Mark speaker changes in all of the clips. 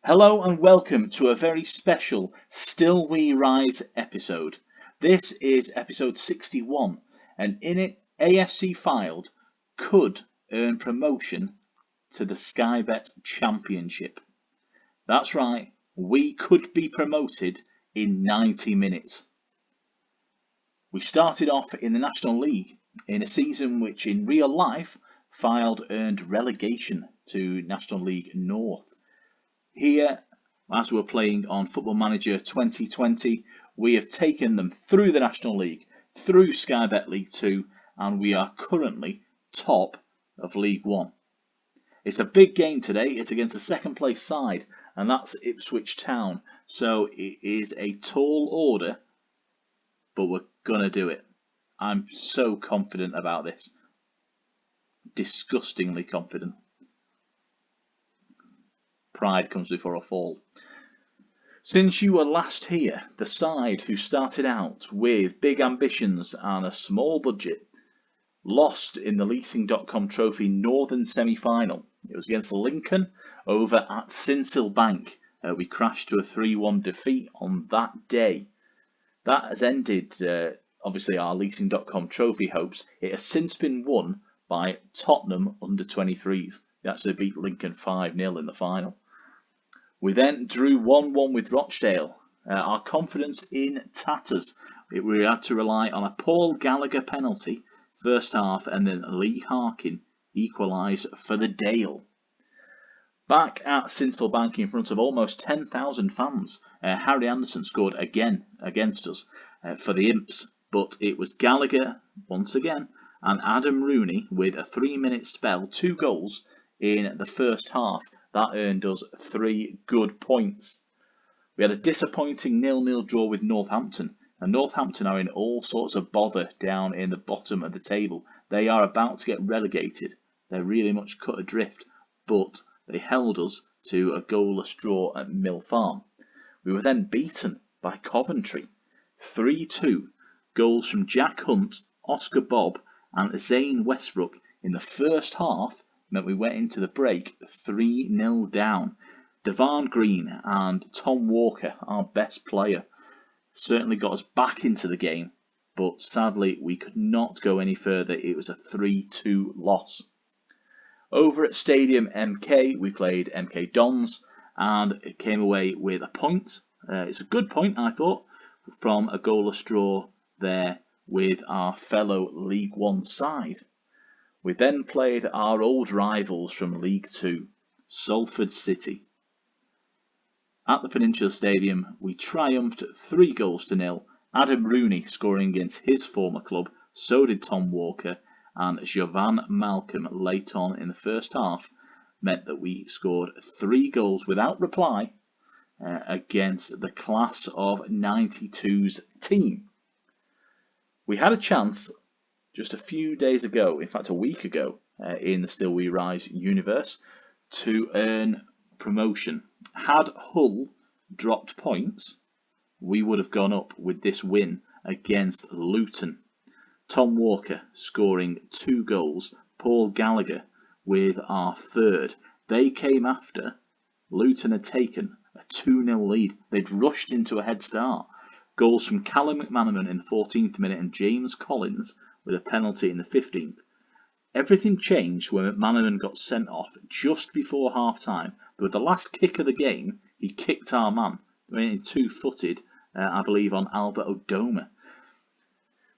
Speaker 1: Hello and welcome to a very special Still We Rise episode. This is episode 61, and in it, AFC Fylde could earn promotion to the Sky Bet Championship. That's right, we could be promoted in 90 minutes. We started off in the National League in a season which in real life Fylde earned relegation to National League North. Here, as we're playing on Football Manager 2020, we have taken them through the National League, through Sky Bet League 2, and we are currently top of League 1. It's a big game today. It's against the second place side, and that's Ipswich Town. So it is a tall order, but we're going to do it. I'm so confident about this. Disgustingly confident. Pride comes before a fall. Since you were last here, the side who started out with big ambitions and a small budget lost in the Leasing.com Trophy Northern semi-final. It was against Lincoln over at Sincil Bank. We crashed to a 3-1 defeat on that day. That has ended, obviously, our Leasing.com Trophy hopes. It has since been won by Tottenham under-23s. They actually beat Lincoln 5-0 in the final. We then drew 1-1 with Rochdale. Our confidence in tatters. We had to rely on a Paul Gallagher penalty first half, and then Lee Harkin equalised for the Dale. Back at Sincil Bank in front of almost 10,000 fans, Harry Anderson scored again against us for the Imps, but it was Gallagher once again and Adam Rooney with a 3-minute spell, 2 goals in the first half. That earned us 3 good points. We had a disappointing 0-0 draw with Northampton, and Northampton are in all sorts of bother down in the bottom of the table. They are about to get relegated. They're really much cut adrift, but they held us to a goalless draw at Mill Farm. We were then beaten by Coventry, 3-2. Goals from Jack Hunt, Oscar Bobb and Zane Westbrook in the first half meant we went into the break 3-0 down. Devon Green and Tom Walker, our best player, certainly got us back into the game, but sadly we could not go any further. It was a 3-2 loss. Over at Stadium MK, we played MK Dons and it came away with a point. It's a good point, I thought, from a goalless draw there with our fellow League One side. We then played our old rivals from League 2, Salford City. At the Peninsula Stadium, we triumphed 3-0. Adam Rooney scoring against his former club, so did Tom Walker, and Jovan Malcolm late on in the first half meant that we scored 3 goals without reply against the class of 92's team. We had a chance just a few days ago, in fact a week ago, in the Still We Rise universe, to earn promotion. Had Hull dropped points, we would have gone up with this win against Luton. Tom Walker scoring 2 goals, Paul Gallagher with our third. They came after Luton had taken a 2-0 lead. They'd rushed into a head start. Goals from Callum McManaman in the 14th minute and James Collins with a penalty in the 15th. Everything changed when McManaman got sent off just before half-time. But with the last kick of the game, he kicked our man, went in 2-footed, I believe, on Albert Odoma.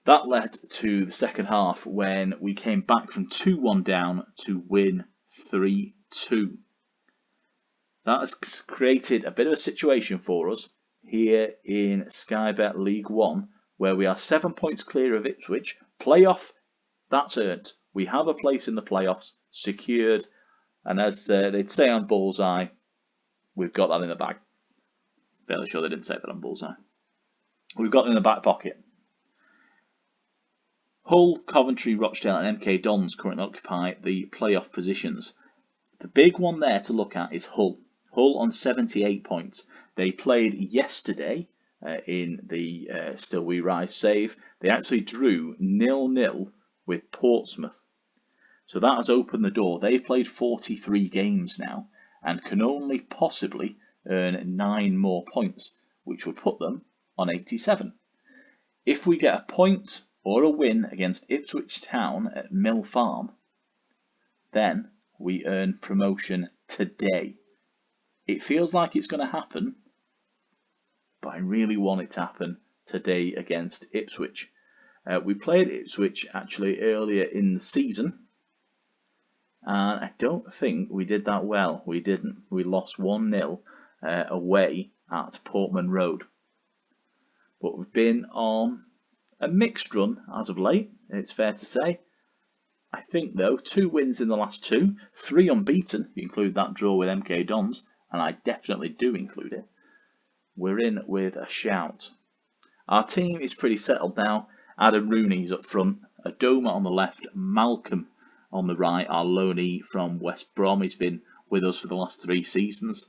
Speaker 1: That led to the second half when we came back from 2-1 down to win 3-2. That has created a bit of a situation for us here in Sky Bet League 1, where we are 7 points clear of Ipswich. Playoff, that's earned. We have a place in the playoffs secured, and as they'd say on Bullseye, we've got that in the bag. Fairly sure they didn't say that on Bullseye. We've got it in the back pocket. Hull, Coventry, Rochdale and MK Dons currently occupy the playoff positions. The big one there to look at is Hull. Hull on 78 points. They played yesterday in the Still We Rise save. They actually drew 0-0 with Portsmouth. So that has opened the door. They've played 43 games now and can only possibly earn 9 more points, which would put them on 87. If we get a point or a win against Ipswich Town at Mill Farm, then we earn promotion today. It feels like it's going to happen, but I really want it to happen today against Ipswich. We played Ipswich actually earlier in the season, and I don't think we did that well. We didn't. We lost 1-0 away at Portman Road. But we've been on a mixed run as of late, it's fair to say. I think, though, 2 wins in the last 2, 3 unbeaten, if you include that draw with MK Dons, and I definitely do include it. We're in with a shout. Our team is pretty settled now. Adam Rooney's up front, Adoma on the left, Malcolm on the right, our loanee from West Brom. He's been with us for the last 3 seasons.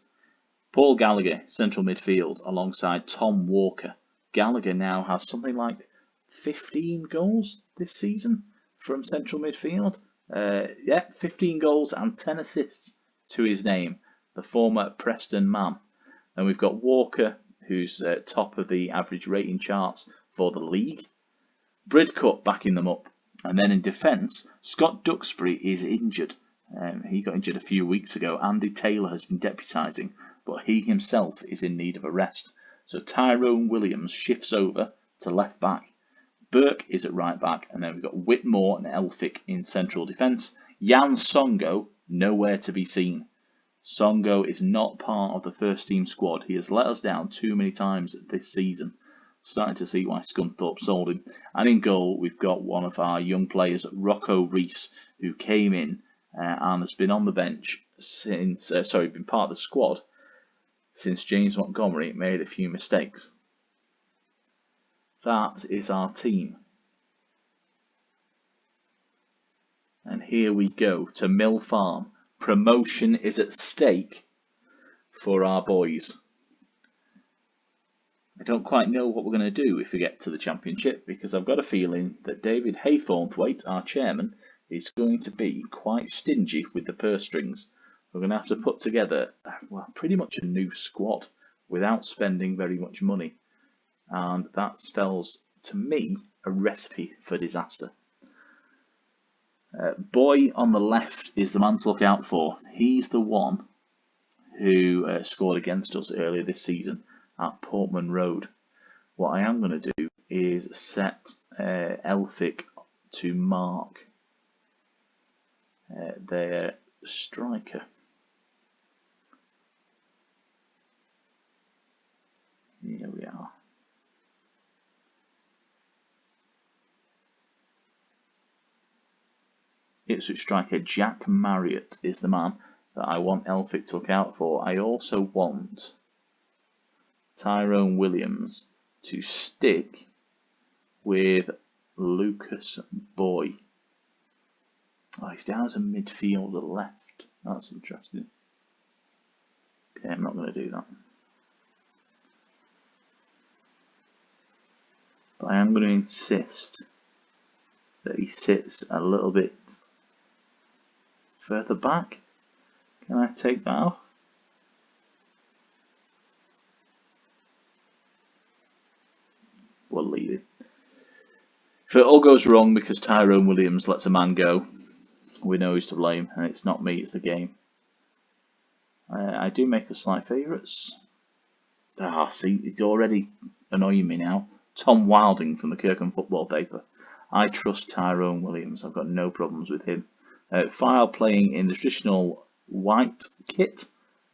Speaker 1: Paul Gallagher, central midfield, alongside Tom Walker. Gallagher now has something like 15 goals this season from central midfield. 15 goals and 10 assists to his name, the former Preston man. And we've got Walker, who's top of the average rating charts for the league. Bridcut backing them up. And then in defence, Scott Duxbury is injured. He got injured a few weeks ago. Andy Taylor has been deputising, but he himself is in need of a rest. So Tyrone Williams shifts over to left back. Burke is at right back, and then we've got Whitmore and Elphick in central defence. Jan Songo, nowhere to be seen. Songo is not part of the first team squad. He has let us down too many times this season. Starting to see why Scunthorpe sold him. And in goal, we've got one of our young players, Rocco Rees, who came in and has been on the bench since, been part of the squad since James Montgomery made a few mistakes. That is our team. And here we go to Mill Farm. Promotion is at stake for our boys. I don't quite know what we're going to do if we get to the Championship, because I've got a feeling that David Haythornthwaite, our chairman, is going to be quite stingy with the purse strings. We're going to have to put together, pretty much a new squad without spending very much money. And that spells, to me, a recipe for disaster. Boy on the left is the man to look out for. He's the one who scored against us earlier this season at Portman Road. What I am going to do is set Elphick to mark their striker. Here we are. Ipswich striker Jack Marriott is the man that I want Elphick to look out for. I also want Tyrone Williams to stick with Lucas Boy. Oh, he's down as a midfielder left. That's interesting. Okay, I'm not going to do that. But I am going to insist that he sits a little bit further back. Can I take that off? We'll leave it. If it all goes wrong because Tyrone Williams lets a man go, we know who's to blame, and it's not me, it's the game. I do make us slight favourites. See, it's already annoying me now. Tom Wilding from the Kirkham Football Paper. I trust Tyrone Williams. I've got no problems with him. Fylde playing in the traditional white kit.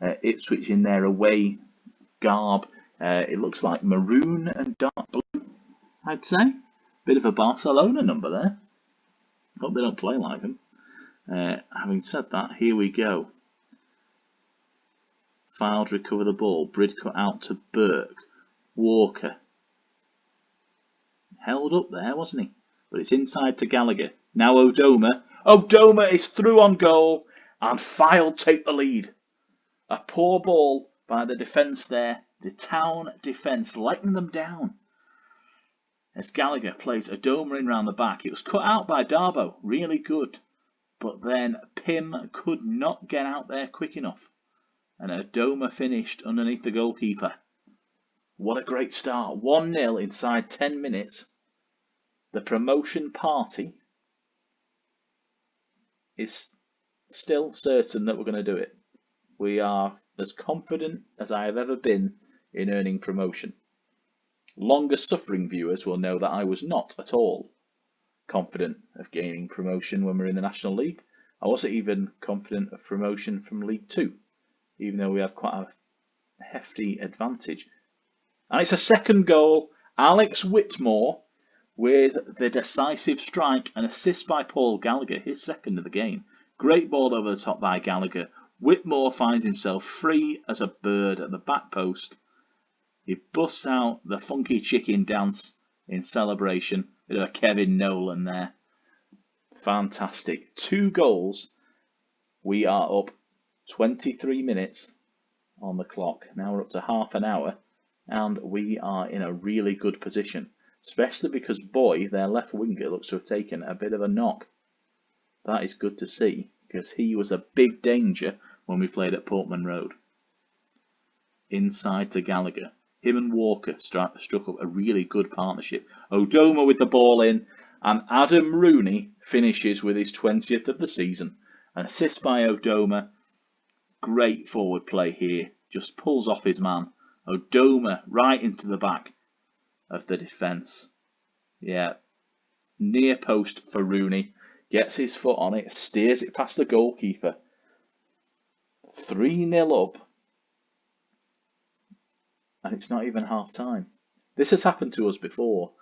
Speaker 1: Ipswich in their away garb. It looks like maroon and dark blue, I'd say. Bit of a Barcelona number there. Hope they don't play like them. Having said that, here we go. Fylde recover the ball. Bridcut out to Burke. Walker. Held up there, wasn't he? But it's inside to Gallagher. Now Odoma. Odoma is through on goal, and Fylde take the lead. A poor ball by the defence there. The Town defence letting them down. As Gallagher plays Odoma in round the back. It was cut out by Darbo. Really good. But then Pym could not get out there quick enough. And Adoma finished underneath the goalkeeper. What a great start. 1-0 inside 10 minutes. The promotion party is still certain that we're going to do it. We are as confident as I have ever been in earning promotion. Longer suffering viewers will know that I was not at all confident of gaining promotion when we were in the National League. I wasn't even confident of promotion from League 2, even though we had quite a hefty advantage. And it's a second goal. Alex Whitmore with the decisive strike, and assist by Paul Gallagher, his second of the game. Great ball over the top by Gallagher. Whitmore finds himself free as a bird at the back post. He busts out the funky chicken dance in celebration. Bit of a Kevin Nolan there. Fantastic. 2 goals. We are up 23 minutes on the clock. Now we're up to half an hour, and we are in a really good position. Especially because Boy, their left winger, looks to have taken a bit of a knock. That is good to see, because he was a big danger when we played at Portman Road. Inside to Gallagher. Him and Walker struck up a really good partnership. Odoma with the ball in, and Adam Rooney finishes with his 20th of the season. An assist by Odoma. Great forward play here. Just pulls off his man. Odoma right into the back of the defence. Yeah, near post for Rooney. Gets his foot on it, steers it past the goalkeeper. 3-0 up. And it's not even half time. This has happened to us before.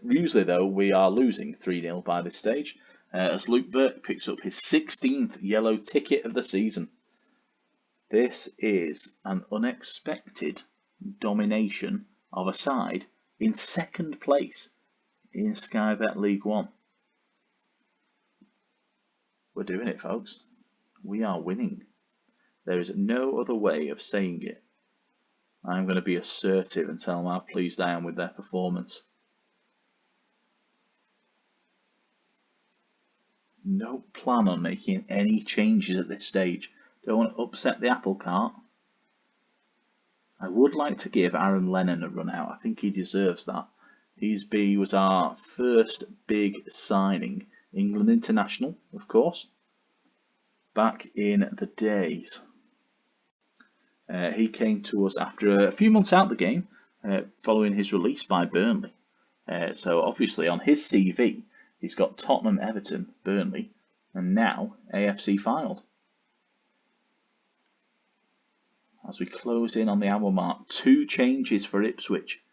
Speaker 1: Usually though, we are losing 3-0 by this stage. As Luke Burke picks up his 16th yellow ticket of the season. This is an unexpected domination of a side in second place in Sky Bet League 1. We're doing it, folks. We are winning. There is no other way of saying it. I'm going to be assertive and tell them how pleased I am with their performance. No plan on making any changes at this stage. Don't want to upset the apple cart. I would like to give Aaron Lennon a run out. I think he deserves that. He was our first big signing. England international, of course. Back in the days. He came to us after a few months out of the game, following his release by Burnley. So obviously on his CV, he's got Tottenham, Everton, Burnley, and now AFC Fylde. As we close in on the hour mark, 2 changes for Ipswich.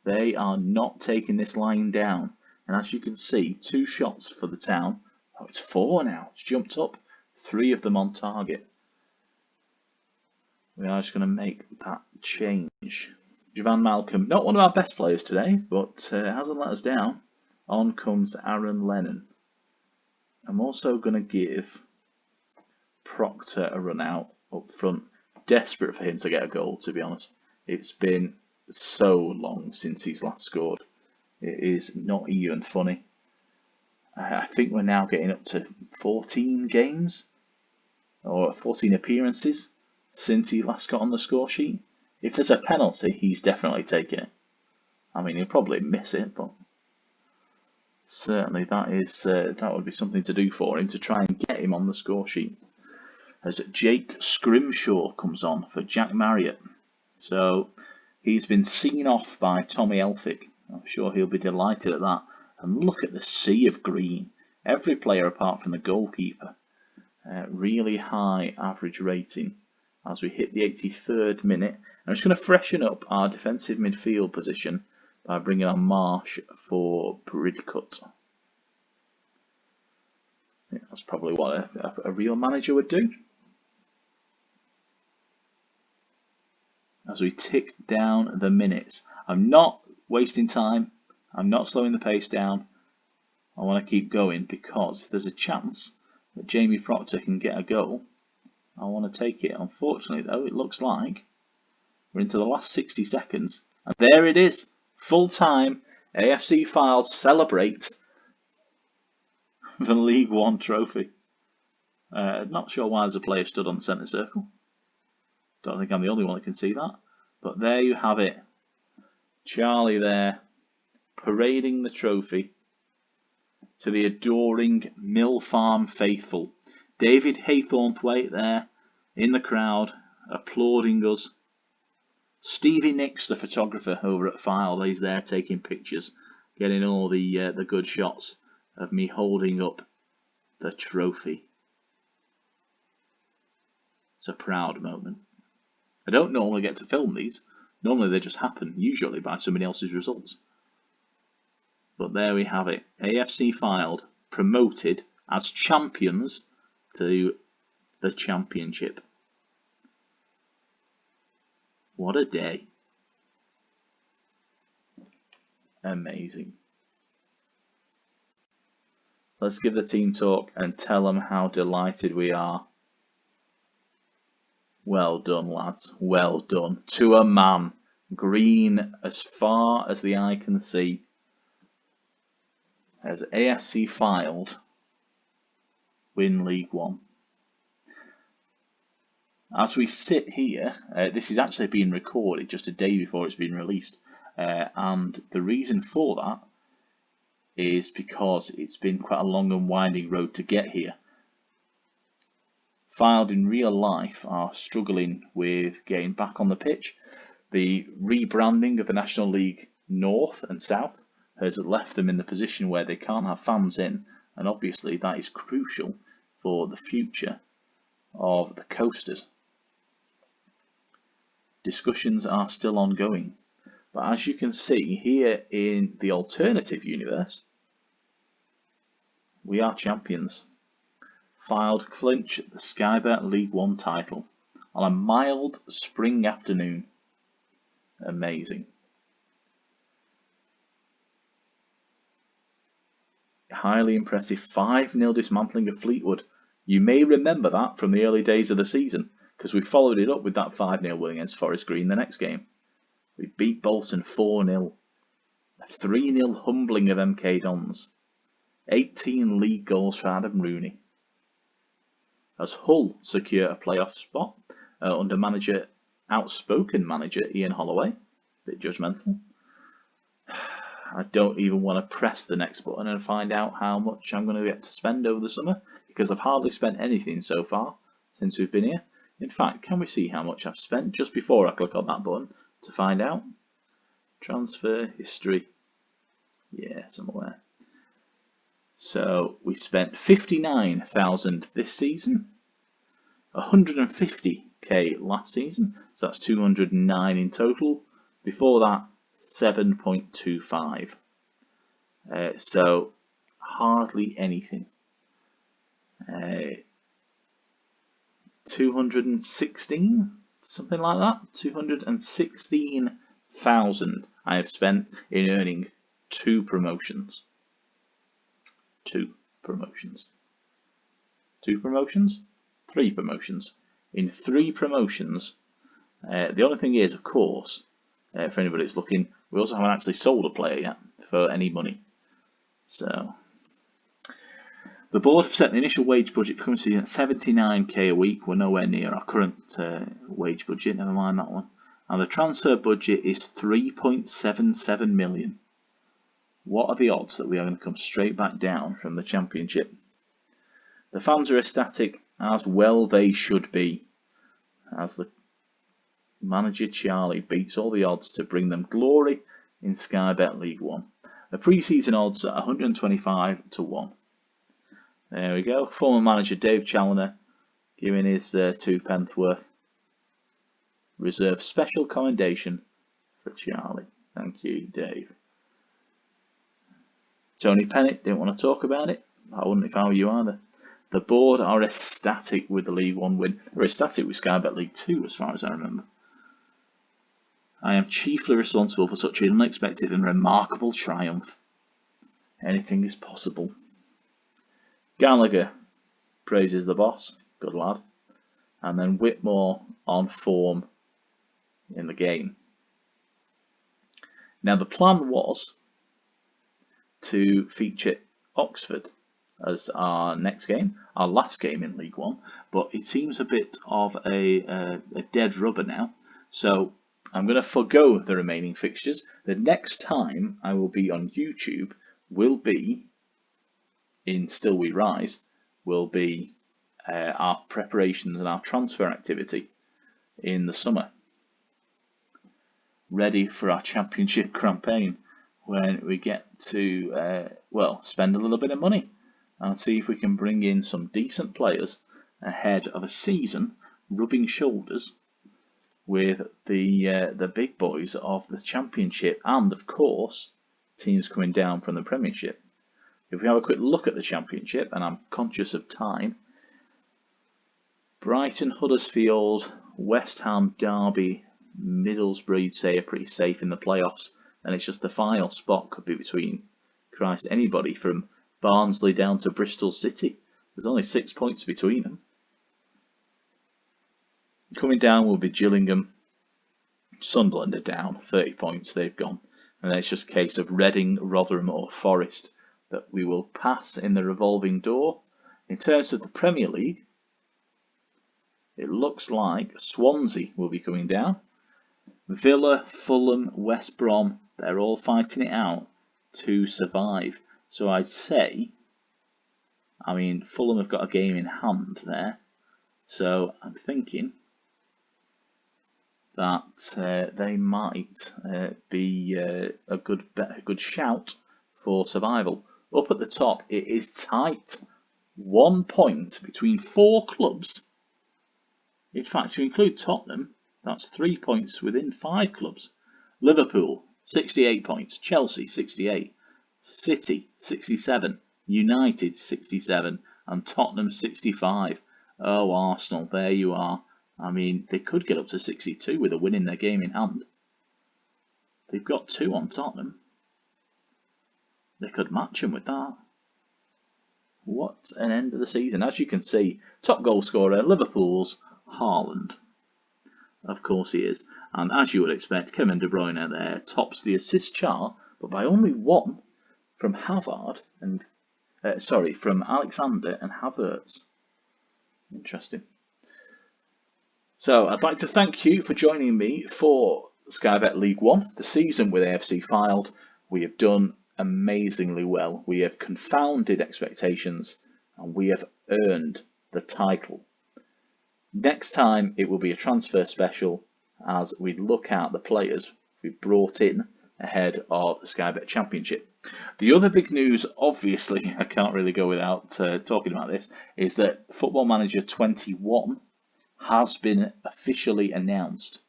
Speaker 1: They are not taking this line down. And as you can see, 2 shots for the Town. Oh, it's 4 now. It's jumped up. 3 of them on target. We are just going to make that change. Javan Malcolm, not one of our best players today, but hasn't let us down. On comes Aaron Lennon. I'm also going to give Proctor a run out up front. Desperate for him to get a goal, to be honest. It's been so long since he's last scored. It is not even funny. I think we're now getting up to 14 games or 14 appearances since he last got on the score sheet. If there's a penalty, he's definitely taking it. I mean, he'll probably miss it, but certainly that would be something to do for him, to try and get him on the score sheet. As Jake Scrimshaw comes on for Jack Marriott. So he's been seen off by Tommy Elphick. I'm sure he'll be delighted at that. And look at the sea of green. Every player apart from the goalkeeper. Really high average rating as we hit the 83rd minute. I'm just going to freshen up our defensive midfield position by bringing on Marsh for Bridcut. I think that's probably what a real manager would do. As we tick down the minutes. I'm not wasting time. I'm not slowing the pace down. I want to keep going because if there's a chance that Jamie Proctor can get a goal, I want to take it. Unfortunately, though, it looks like we're into the last 60 seconds. And there it is. Full time. AFC Fylde celebrate the League One trophy. Not sure why there's a player stood on the centre circle. Don't think I'm the only one that can see that. But there you have it. Charlie there, parading the trophy to the adoring Mill Farm faithful. David Haythornthwaite there in the crowd, applauding us. Stevie Nicks, the photographer over at Fylde, he's there taking pictures, getting all the good shots of me holding up the trophy. It's a proud moment. I don't normally get to film these. Normally they just happen, usually by somebody else's results. But there we have it. AFC Fylde promoted as champions to the championship. What a day. Amazing. Let's give the team talk and tell them how delighted we are. Well done, lads. Well done. To a man. Green as far as the eye can see. As AFC Fylde win League One. As we sit here, this is actually being recorded just a day before it's been released. And the reason for that is because it's been quite a long and winding road to get here. Fylde in real life are struggling with getting back on the pitch. The rebranding of the National League North and South has left them in the position where they can't have fans in, and obviously that is crucial for the future of the Coasters. Discussions are still ongoing, but as you can see here in the alternative universe, we are champions. Fylde clinch the Sky Bet League One title on a mild spring afternoon. Amazing. Highly impressive 5-0 dismantling of Fleetwood. You may remember that from the early days of the season, because we followed it up with that 5-0 win against Forest Green the next game. We beat Bolton 4-0. A 3-0 humbling of MK Dons. 18 league goals for Adam Rooney. As Hull secure a playoff spot under outspoken manager Ian Holloway. A bit judgmental. I don't even want to press the next button and find out how much I'm going to get to spend over the summer, because I've hardly spent anything so far since we've been here. In fact, can we see how much I've spent just before I click on that button to find out? Transfer history. Yes, I'm aware. So we spent 59,000 this season, 150k last season, so that's 209 in total. Before that, 7.25. So hardly anything. 216, something like that. 216,000 I have spent in earning 2 promotions. 2 promotions. 2 promotions? 3 promotions. In 3 promotions, the only thing is, of course, for anybody that's looking, we also haven't actually sold a player yet for any money. So, the board have set the initial wage budget for coming season at 79k a week. We're nowhere near our current wage budget, never mind that one. And the transfer budget is 3.77 million. What are the odds that we are going to come straight back down from the championship? The fans are ecstatic, as well they should be, as the manager Charlie beats all the odds to bring them glory in Sky Bet League One. The pre-season odds are 125 to 1. There we go. Former manager Dave Challoner giving his 2p worth. Reserve special commendation for Charlie. Thank you, Dave. Tony Pennant didn't want to talk about it. I wouldn't if I were you either. The board are ecstatic with the League One win. They're ecstatic with Sky Bet League 2 as far as I remember. I am chiefly responsible for such an unexpected and remarkable triumph. Anything is possible. Gallagher praises the boss. Good lad. And then Whitmore on form in the game. Now the plan was to feature Oxford as our next game, our last game in League One, but it seems a bit of a dead rubber now. So I'm going to forgo the remaining fixtures. The next time I will be on YouTube will be in Still We Rise, will be our preparations and our transfer activity in the summer, ready for our championship campaign when we get to spend a little bit of money and see if we can bring in some decent players ahead of a season rubbing shoulders with the big boys of the championship and of course teams coming down from the Premiership. If we have a quick look at the championship, and I'm conscious of time, Brighton, Huddersfield, West Ham, Derby, Middlesbrough, you'd say, are pretty safe in the playoffs, and it's just the final spot could be between anybody from Barnsley down to Bristol City. There's only 6 points between them. Coming down will be Gillingham. Sunderland are down 30 points, they've gone, and then it's just a case of Reading, Rotherham or Forest that we will pass in the revolving door. In terms of the Premier League, it looks like Swansea will be coming down. Villa, Fulham, West Brom, they're all fighting it out to survive. So I'd say, Fulham have got a game in hand there. So I'm thinking that they might be a good shout for survival. Up at the top, it is tight. 1 point between 4 clubs. In fact, to include Tottenham, that's 3 points within 5 clubs. Liverpool, 68 points. Chelsea, 68. City, 67. United, 67. And Tottenham, 65. Oh, Arsenal, there you are. They could get up to 62 with a win in their game in hand. They've got 2 on Tottenham. They could match them with that. What an end of the season. As you can see, top goal scorer, Liverpool's Haaland. Of course he is. And as you would expect, Kevin De Bruyne there tops the assist chart, but by only 1 from Hazard and from Alexander and Havertz. Interesting. So I'd like to thank you for joining me for Sky Bet League One, the season with AFC Fylde. We have done amazingly well. We have confounded expectations and we have earned the title. Next time it will be a transfer special as we look at the players we brought in ahead of the Sky Bet Championship. The other big news, obviously, I can't really go without talking about this, is that Football Manager 21 has been officially announced.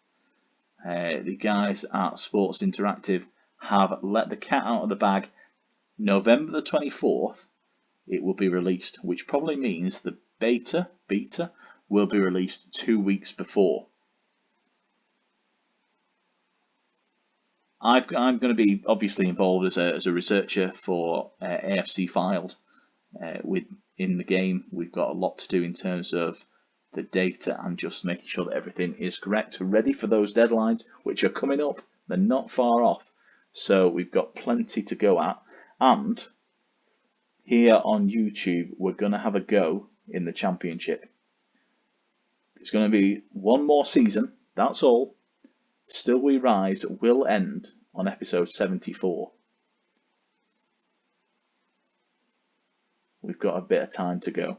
Speaker 1: The guys at Sports Interactive have let the cat out of the bag. November the 24th, it will be released, which probably means the beta will be released 2 weeks before. I'm going to be obviously involved as a researcher for AFC Fylde. In the game, we've got a lot to do in terms of the data and just making sure that everything is correct, ready for those deadlines, which are coming up. They're not far off. So we've got plenty to go at. And here on YouTube, we're going to have a go in the championship. It's going to be 1 more season. That's all. Still We Rise will end on episode 74. We've got a bit of time to go.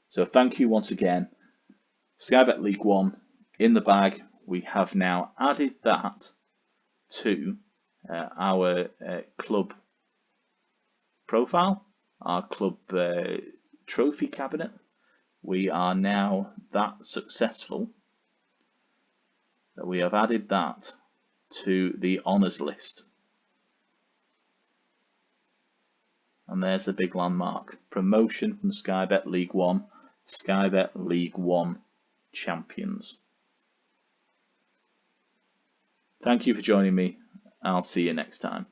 Speaker 1: So thank you once again. Sky Bet League One in the bag. We have now added that to our club profile, our club trophy cabinet. We are now that successful that we have added that to the honours list. And there's the big landmark. Promotion from Sky Bet League One. Sky Bet League One champions. Thank you for joining me. I'll see you next time.